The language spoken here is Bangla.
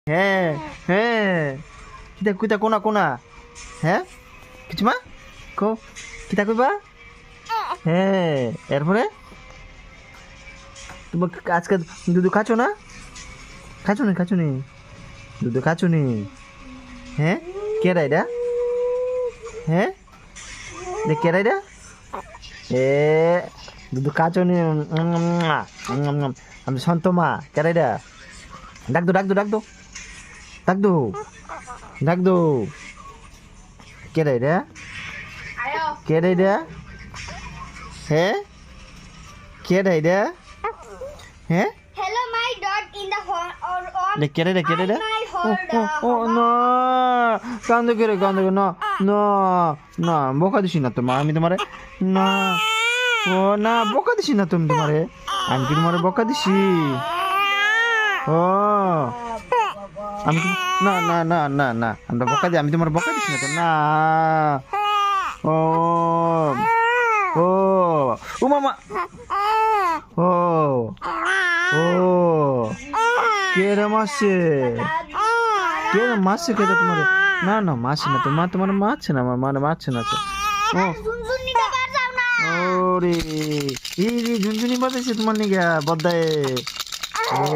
হ্যাঁ হ্যাঁ কিতা কুইতা কোনা কোনা হ্যাঁ কিছু মা কো কিতা কইবা হ্যাঁ এরপরে তোমার আজকে দুধ খাচ্ছ না খাচ্ছ নি দুধ খাচ্ছ নি হ্যাঁ কেডা এটা হ্যাঁ কেডা এটা এ দুধ খাচ্ছ নি আমি শান্ত মা কেডা এটা ডাক দো ডাক দো ডাক দো ডাক দো ডাক দো কেডা এটা কেডা এটা হ্যাঁ কেডা এটা হ্যাঁ Hello, my dog in the hall or on কেডা এটা কেডা এটা my ও hold. ও না কান্দো কে রে কান্দো কে না না না বকা দিছি না তোমার আমি তোমারে না ও না বকা দিছি না তুমি তোমারে আমি কি তোমারে বকা দিছি ও আমি না না না না না আমরা বকা দিই আমি তোমার বকা দিছি না তো না ও ও ও মামা ও ও কে রে মাসে কে রে মাসে কে তোমার না না মাসে না তোমার তোমার মারছে না আমার মানে মারছে না তো ও ঝুনঝুনি তো বাজাও না। ওরে এই রে ঝুনঝুনি বাজাইছে তোমার নিগা বদ্দায় ও